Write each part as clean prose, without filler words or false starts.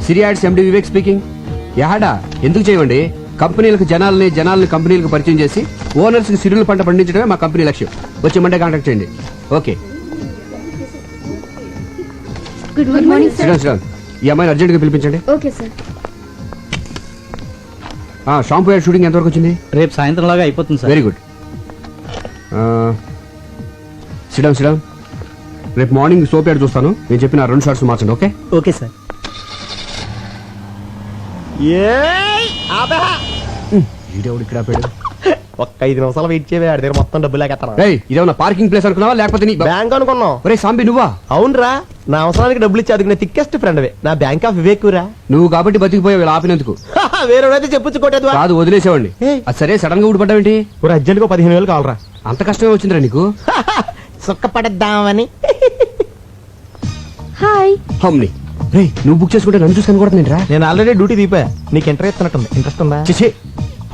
సిరి ads MD Vivek speaking. యాడా ఎందుకు చేయమండి? కంపెనీలకు జనాల్ని కంపెనీలకు పరిచయం చేసి ఓనర్స్ కి సిరుల పంట పండించడమే మా కంపెనీ లక్ష్యం. వచ్చే మండే కాంటాక్ట్ చేయండి. ఓకే. గుడ్ మార్నింగ్ శ్రీరామ్, ఈ అమ్మాయిని అర్జెంట్ గా పిలిపించండి. Okay sir. Shampoo ad shooting ఎంతవరకు వచ్చింది? రేపు సాయంత్రం లాగా అయిపోతుంది సార్. Very good. శ్రీరామ్, రేపు మార్నింగ్ సోప్ యాడ్ చూస్తాను. నేను చెప్పిన 2 షార్ట్స్ మార్చండి. ఓకే? Okay sir. ఈడెవడు ఇక్కడ ఆపాడు? ఒక్క 5 నిమిషాలు వెయిట్ చేయవే, ఆడి దగ్గర మొత్తం డబ్బులు లేకెత్తాను. ఇదేమన్నా పార్కింగ్ ప్లేస్ అనుకున్నావా లేకపోతే నీ బ్యాంక్ అనుకున్నాం. ఒరే సాంబి నువ్వా? అవునరా, నా అవసరానికి డబ్బులు ఇచ్చి అదిగిన థిక్కెస్ట్ ఫ్రెండ్ నా బ్యాంక్ ఆఫ్ వివేకురా. నువ్వు కాబట్టి బతికిపోయావు ఇలా ఆపినందుకు. వేరేదైతే చెప్పుచ్చుకోటేది కాదు, వదిలేసేవాడిని. అది సరే, సడన్ గా ఊడిపడ్డావేంటి? అర్జెంట్ గా 15,000 కావాలరా. అంత కష్టమే వచ్చిందిరా నీకు? సుఖపడద్దామని. హాయ్. హమ్ని రే, నువ్వు బుక్ చేసుకుంటే నన్ను చూసుకొని కూడా నేను రా. నేను ఆల్రెడీ డ్యూటీ దీపా. నీకు ఇంటర్వ్యూ ఇస్తున్నట్టుంది. ఇంట్రెస్ట్ ఉందా? చేసే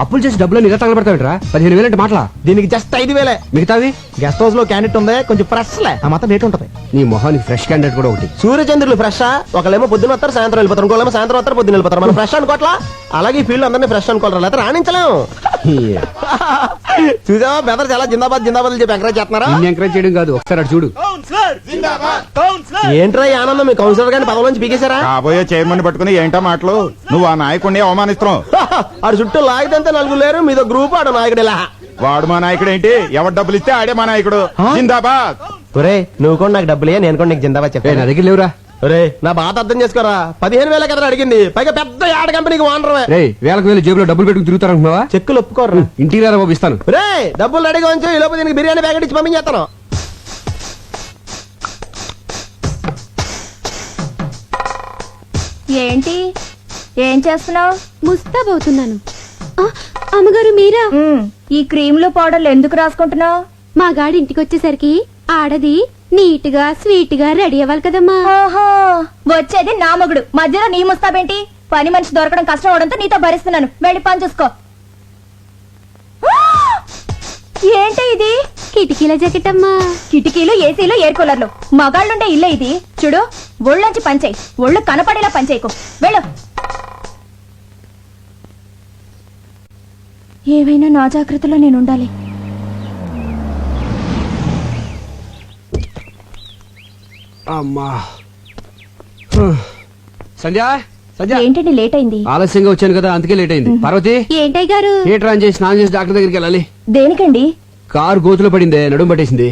అప్పులు చేసి డబ్బులు నిజ తగలబెడతావేంట్రా? 15,000 అంటే మాటలా? దీనికి జస్ట్ 5,000. మిగతావి గెస్ట్ హౌస్ లో క్యాండిడేట్ ఉంది, కొంచెం ఫ్రెష్ లే, ఆ మాత్రం రేట్ ఉంటది. నీ మొహానికి ఫ్రెష్ క్యాండిడేట్ కూడా ఒకటి. సూర్యచంద్రులు ఫ్రెష్. ఒకళ్ళేమో పొద్దున వస్తారు, సాయంత్రం వెళ్ళిపోతారు. ఇంకోళ్ళేమో సాయంత్రం వస్తారు, పొద్దున వెళ్ళిపోతారు. మనం ఫ్రెష్ అనుకోవట్లా? అలాగే ఈ ఫీల్డ్ అందరినీ ఫ్రెష్ అనుకోవాలి, లేకపోతే రాణించలేము. చూసావా బెదర్ చాలా జిందాబాద్ జిందాబాద్ చెప్పి ఎంకరేజ్ చేస్తున్నారా? నిన్ను ఎంకరేజ్ చేయడం కాదు, ఒకసారి అటు చూడు. ఏంట్రా ఈ ఆనందం? మీ కౌన్సిలర్ గారిని పదవి నుంచి పీకేశారా? కాబోయే చైర్మన్ పట్టుకుని ఏంటో మాటలు? నువ్వు ఆ నాయకుడిని అవమానిస్తున్నావు. ఆడు చుట్టూ లాగితే 4 లేరు, మీదో గ్రూప్. ఆడు నాయకుడు ఇలా. వాడు మా నాయకుడు ఏంటి? ఎవరు డబ్బులు ఇస్తే ఆడే మా నాయకుడు. జిందాబాద్. ఒరే, నువ్వు కూడా నాకు డబ్బులే, నేను కూడా నీకు జిందాబాద్ నా చెప్పాను. దగ్గర లేవురా. ఒరే, నా బాధ అర్థం చేసుకోరా. 15,000 కదా అడిగింది, పైగా పెద్ద యాడ్ కంపెనీకి ఓనర్. రే, వేలకు వేలు జేబులో డబ్బులు పెట్టుకుని తిరుగుతారనుకున్నావా? చెక్కులు ఒప్పుకోరా. ఇంటికి రారా బాబు, ఇస్తాను. రే, డబ్బులు రెడీగా ఉంచు, ఈ లోపు దీనికి బిర్యానీ ప్యాకెట్ ఇచ్చి పంపించేస్తాను. ఏంటి ఏం చేస్తున్నావు? ముస్తాబవుతున్నాను. అమ్మగారు మీరా? ఈ క్రీములు పౌడర్లు ఎందుకు రాసుకుంటున్నావు? మా గాడి ఇంటికి వచ్చేసరికి ఆడది నీట్ గా స్వీట్ గా రెడీ అవ్వాలి కదమ్మా. ఓహో, వచ్చేది నా మొగుడు, మధ్యలో నీ ముస్తాబేంటి? పని మనిషి దొరకడం కష్టం అవడంతో నీతో భరిస్తున్నాను. వెళ్ళి పని చూసుకో. ఏంటి ఇది? కిటికీల జాకెట్ అమ్మా. కిటికీలు, ఏసీలు, ఎయిర్ కూలర్లు, మగాళ్ళుండే ఇల్లే ఇది. చూడు, ఒళ్ళొంచి పనిచేయి, ఒళ్ళు కనపడేలా పనిచేయకు. వెళ్ళు. ఏవైనా నా జాగ్రత్తలో నేను ఉండాలి. అమ్మా. సంధ్య, సంధ్య. ఏంటండి లేట్ అయింది? ఆలస్యంగా వచ్చాను కదా, అందుకే లేట్ అయింది. పార్వతి, ఏంటయ్య గారు? థియేటర్ ఆన్ చేసి స్నానం చేసి డాక్టర్ దగ్గరికి వెళ్ళాలి. దేనికండి? కారు గోతులో పడిందే, నడుము పట్టేసింది.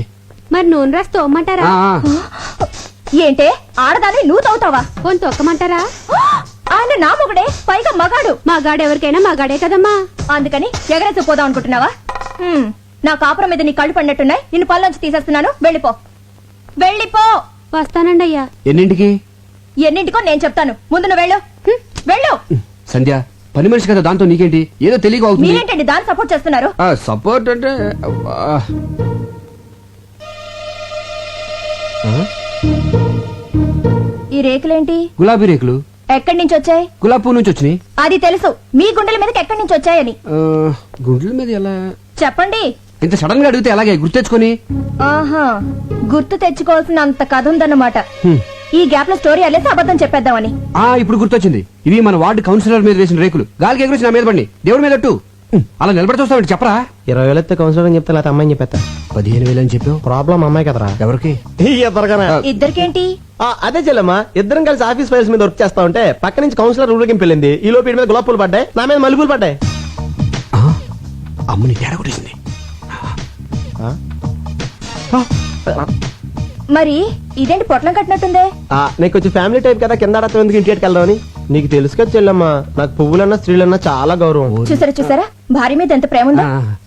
మరి నూనె రాసి తోమ్మంటారా? ఏంటే ఆడదాన్ని నువ్వు తవ్వుతావా? పోని తొక్కమంటారా? ఆయన నా మొగుడే, పైగా మగాడు. మా గాడు ఎవరికైనా మా గాడే కదమ్మా. అందుకని ఎగరేసి పోదాం అనుకుంటున్నావా? నా కాపురం మీద నీ కళ్ళు పడినట్టున్నాయి. నిన్ను పళ్ళొంచి తీసేస్తున్నాను. వెళ్ళిపో, వెళ్ళిపో. వస్తానండి అయ్యా. ఎన్నింటికి? ఎన్నింటికో నేను చెప్తాను. ముందు నువ్వు వెళ్ళు. వెళ్ళు. సంధ్య, పని మనిషి కదా, దాంతో నీకేంటి? ఏదో తెలియక అవుతుంది. మీరేంటండి దాన్ని సపోర్ట్ చేస్తున్నారు? సపోర్ట్ అంటే ఈ రేకులేంటి? గులాబీ రేకులు. ఎక్కడి నుంచి వచ్చాయి? గులాబీ పువ్వు నుంచి వచ్చినాయి. అది తెలుసు, మీ గుండెల మీదకి ఎక్కడి నుంచి వచ్చాయని. గుండెల మీద ఎలా చెప్పండి. ఇంత సడన్ గా అడిగితే ఎలాగే గుర్తు తెచ్చుకొని? ఆహా, గుర్తు తెచ్చుకోవాల్సిన అంత కథ ఉందన్నమాట. ఈ గ్యాప్ లో స్టోరీ అల్లేసి అబద్ధం చెప్పేద్దామని. ఇప్పుడు గుర్తొచ్చింది. ఇవి మన వార్డు కౌన్సిలర్ మీద వేసిన రేకులు. గాలికి ఎగురొచ్చి నా మీద పడి దేవుడి మీద అలా నిలబడి చూస్తామండి. చెప్పరా? 20,000 ఎత్తే కౌన్సిలర్ అని చెప్తే, లేకపోతే అమ్మాయిని చెప్పేస్తా. 15,000 అని చెప్పావు. ప్రాబ్లం అమ్మాయి కదరా. ఎవరికి? ఇద్దరికేంటి? అదే చెల్లమ్మా, ఇద్దరం కలిసి ఆఫీస్ ఫైల్స్ మీద వర్క్ చేస్తా ఉంటే పక్క నుంచి కౌన్సిలర్ ఊరికి వెళ్ళింది. ఈ లోపు మీద గులాబ్ పూలు పడ్డాయి, నా మీద మల్లెపూలు పడ్డాయి. అమ్మని తేడా కొట్టేసింది. మరి ఇదేంటి పొట్లం కట్టినట్టుందే? నీకు వచ్చి ఫ్యామిలీ టైప్ కదా, కింద ఎందుకు ఇంటికి వెళ్దామని. నీకు తెలుసు కదా చెల్లమ్మా, నాకు పువ్వులన్నా స్త్రీలన్నా చాలా గౌరవం. చూసారా భార్య మీద ఎంత ప్రేమ ఉందో.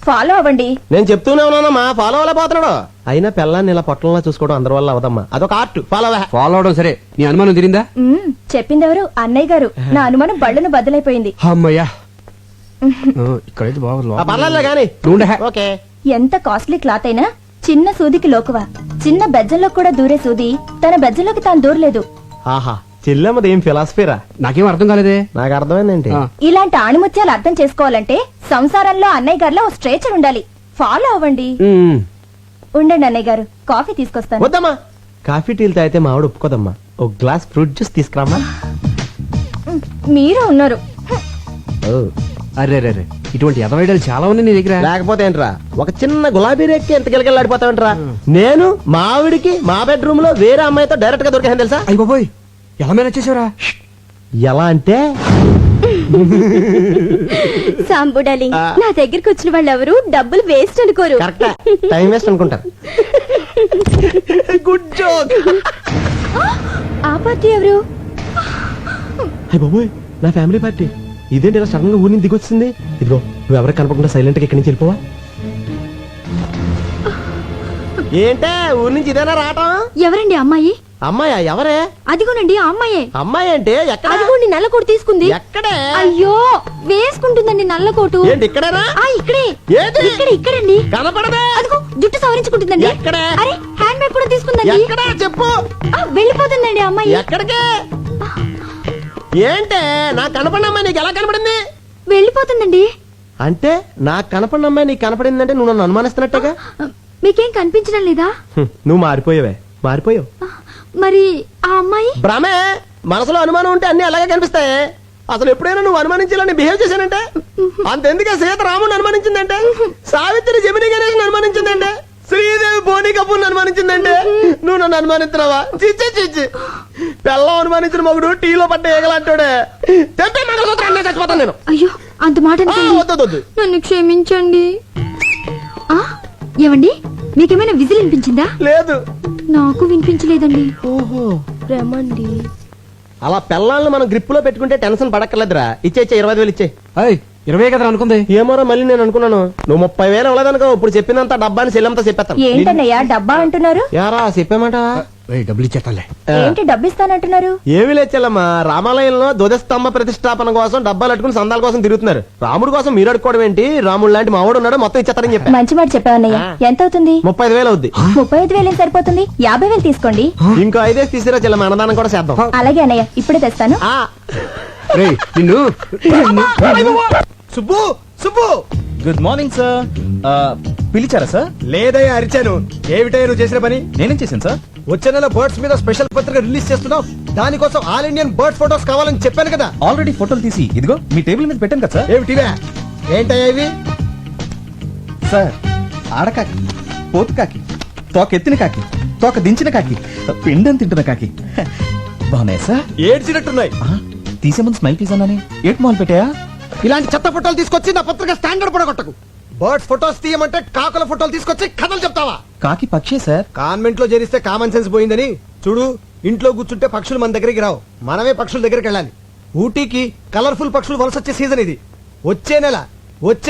ఫాలో అవ్వండి. నేను చెప్తూనే ఉన్నానమ్మా, ఫాలో అవ్వలేకపోతున్నాడు. అయినా పిల్లాన్ని ఇలా పొట్టంలా చూసుకోవడం అందరి వల్ల అవదమ్మా, అదొక ఆర్ట్. ఫాలో అవడం సరే, నీ అనుమానం తిరిందా? చెప్పిందెవరు? అన్నయ్య గారు. నా అనుమానం బళ్ళను బద్దలైపోయింది. అమ్మయ్యా, ఇక్కడైతే పర్లేదు కానీ. ఓకే. ఎంత కాస్ట్లీ క్లాత్ అయినా చిన్న సూదికి లోకువా. చిన్న బెజ్జంలో కూడా దూరే సూది తన బెజ్జంలోకి తాను దూరలేదు. ఆహా, చెల్లెమ్మది ఏం ఫిలాసఫీరా? నాకేం అర్థం కాలేదే. నాకు అర్థమైందేంటి? ఇలాంటి ఆణిముత్యాలు అర్థం చేసుకోవాలంటే సంసారంలో అన్నయ్య గారిలో ఓ స్ట్రేచర్ ఉండాలి. ఫాలో అవ్వండి. ఉండండి అన్నయ్య గారు, కాఫీ తీసుకొస్తాను. వద్దమ్మా, కాఫీ టీలు తాగితే మా ఆవిడ ఒప్పుకోదమ్మా. ఒక గ్లాస్ ఫ్రూట్ జ్యూస్ తీసుకురామ్మా. మీరే ఉన్నారు. అరే రే రే, ఇటువంటి ఎదవైడలు చాలా ఉన్నాయి నీ దగ్గర. లేకపోతే ఏంట్రా, ఒక చిన్న గులాబీ రేక్కి ఎంత గిలగిలాడిపోతావేంట్రా? నేను మా ఆవిడికి మా బెడ్రూమ్ లో వేరే అమ్మాయితో డైరెక్ట్ గా దొరికాను తెలుసా? అయ్యి బాబోయ్, ఎలా మేనేజ్ చేసావురా? ఎలా అంటే సాంబు డార్లింగ్, నా దగ్గరికి వచ్చిన వాళ్ళు ఎవరు డబ్బులు వేస్ట్ అనుకోరు. కరెక్ట్, టైం వేస్ట్ అనుకుంటారు. Good joke. ఆ పార్టీ ఎవరు? అయ్య బాబోయ్, నా ఫ్యామిలీ పార్టీ. ఇదేంటి ఇలా సడన్ గా ఊరిని దిగొచ్చింది? ఇదిగో, నువ్వు ఎవరికి కనపడకుండా సైలెంట్ గా ఇక్కడి నుంచి వెళ్ళిపోవా? ఏంటే ఊరి నుంచి ఇదేనా రావటం? ఎవరండి అమ్మాయి? అమ్మాయా? ఎవరే? అదిగోనండి ఆ అమ్మాయే. అమ్మాయి అంటే ఎక్కడ? అదిగోండి నల్ల కోటు తీసుకుంది. ఎక్కడే? అయ్యో, వేసుకుంటుందండి నల్ల కోటు. ఏంటి ఇక్కడేనా? ఇక్కడే. ఏది? ఇక్కడండి. కనపడదే. అదిగో జుట్టు సవరించుకుంటుందండి. ఎక్కడే? అరే, హ్యాండ్ బ్యాగ్ కూడా తీసుకుందండి. ఎక్కడా చెప్పు. వెళ్ళిపోతుందండి ఆ అమ్మాయి. ఎక్కడికి? ఏంటే నాకు కనపడిన అమ్మాయి నీకు ఎలా కనపడింది? వెళ్ళిపోతుందండి. అంటే నాకు కనపడిన అమ్మాయి నీకు కనపడిందంటే నువ్వు నన్ను అనుమానిస్తున్నట్టుగా. మీకేం కనిపించడం లేదా? నువ్వు మారిపోయావే, మారిపోయావు. మరి ఆ అమ్మాయి? భ్రమే. మనసులో అనుమానం ఉంటే అన్ని అలాగే కనిపిస్తాయి. అసలు ఎప్పుడైనా నువ్వు అనుమానించాలని బిహేవ్ చేశానంటే అంతెందుకే సీత రాముని అనుమానించిందంటే, సావిత్రి జమిని గణేష్ అనుమానించిందంటే, శ్రీదేవి బోని కపూర్ అనుమానించిందంటే నువ్వు నన్ను అనుమానిస్తున్నావా? చిచ్చి చిచ్చి, పెళ్ళం అనుమానించిన మగుడు టీలో పడ్డ ఏగలంటాడే. తెప్పే మంగళసూత్రం చచ్చిపోతాను నేను. అయ్యో, అంత మాట అనకండి. వద్దు. నన్ను క్షమించండి. ఏమండి, మీకేమైనా విజిల్ వినిపించిందా? లేదు. నాకు వినిపించలేదండి. ఓహో, రమండి. అలా పెళ్ళాలను మనం గ్రిప్ లో పెట్టుకుంటే టెన్షన్ పడక్కర్లేదురా. ఇచ్చే 25,000 ఇచ్చే. అయ్ 20 కదా అనుకుంది. ఏమోరా, మళ్ళీ నేను అనుకున్నాను నువ్వు 30,000 ఇవ్వలేదనుకో. ఇప్పుడు చెప్పినంత డబ్బాని సెల్లంతా చెప్పేస్తాను. ఏంటన్నయ్యా డబ్బా అంటున్నారు? యారా చెప్పామంట. డబ్బులు ఇచ్చేస్తాలే. ఏంటి డబ్బిస్తానంటున్నారు? ఏమి లేచెల్లమ్మా, రామాలయంలో ధ్వజస్తంభ ప్రతిష్టాపన కోసం డబ్బాలు అట్టుకుని సందాల కోసం తిరుగుతున్నారు. రాముడు కోసం మీరు అడుకోవడం ఏంటి? రాముడు లాంటి మావాడు ఉన్నాడు, మొత్తం ఇచ్చేస్తారని చెప్పా. మంచి మాట చెప్పావన్నయ్య. ఎంత అవుతుంది? 35,000 అవుద్ది. 35,000 ఏం సరిపోతుంది? 50,000 తీసుకోండి. ఇంకో 5 తీసిరా చెల్లమ్మ, అన్నదానం కూడా చేద్దాం. అలాగే అన్నయ్య, ఇప్పుడే తెస్తాను. ఆ. రేయ్ నిన్ను. Subbu Subbu, good morning sir. పిలిచారా సార్? లేదయ్యా అరిచాను. ఏమిటయ్యా నువ్వు చేసిన పని? నేనేం చేశాను సార్? వచ్చే నెల బర్డ్స్ మీద స్పెషల్ పత్రిక రిలీజ్ చేస్తున్నావు. దానికోసం ఆల్ ఇండియన్ బర్డ్ ఫోటోస్ కావాలని చెప్పాను కదా. ఆల్రెడీ ఫోటోలు తీసి ఇదిగో మీ టేబుల్ మీద పెట్టాను కదా సార్. ఏమిటివే? ఏంటయ్యా ఇవి? సార్, ఆడకాకి, పోతు కాకి, తోక ఎత్తిన కాకి, తోక దించిన కాకి, పిండం తింటున్న కాకి బాగున్నాయి సార్. ఏడ్చినట్టున్నాయి. తీసే ముందు స్మైల్ ప్లీజ్ అన్నానే. ఏట్ మాల్ పెట్టాయా? ఇలాంటి చెత్త ఫోటోలు తీసుకొచ్చి నా పత్రిక స్టాండర్డ్ పడగొట్టకు. బర్డ్స్ ఫోటోస్ తీయమంటే కాకుల ఫోటోలు తీసుకొచ్చి కథలు చెప్తావా? కాకి పక్షే సార్. కాన్వెంట్ లో చేరిస్తే కామన్ సెన్స్ పోయిందని చూడు. ఇంట్లో కూర్చుంటే పక్షులు మన దగ్గరికి రావు, మనమే పక్షుల దగ్గరికి వెళ్ళాలి. ఊటీకి కలర్ఫుల్ పక్షులు వలస వచ్చే సీజన్ ఇది. వచ్చే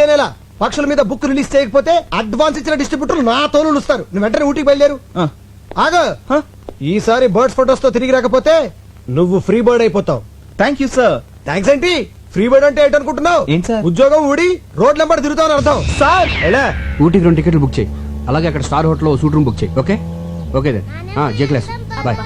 నెల పక్షుల మీద బుక్ రిలీజ్ చేయకపోతే అడ్వాన్స్ ఇచ్చిన డిస్ట్రిబ్యూటర్లు నా తోలు ఇస్తారు. నువ్వు వెంటనే ఊటీకి బయలుదేరు. ఆగో, ఈసారి బర్డ్స్ ఫోటోస్ తో తిరిగి రాకపోతే నువ్వు ఫ్రీ బర్డ్ అయిపోతావు. Thank you sir. థ్యాంక్స్ ఏంటి? ఫ్రీ బర్డ్ అంటే ఏంటనుకుంటున్నావు? ఏంటి సార్? ఉద్యోగం ఊడి రోడ్ నెంబర్ తిరుగుతావు అని అర్థం. సార్ ఎలా? ఊటీకి 2 టికెట్లు బుక్ చేయి. అలాగే అక్కడ star hotel suite room book చేయి. Okay okay then. J class bye.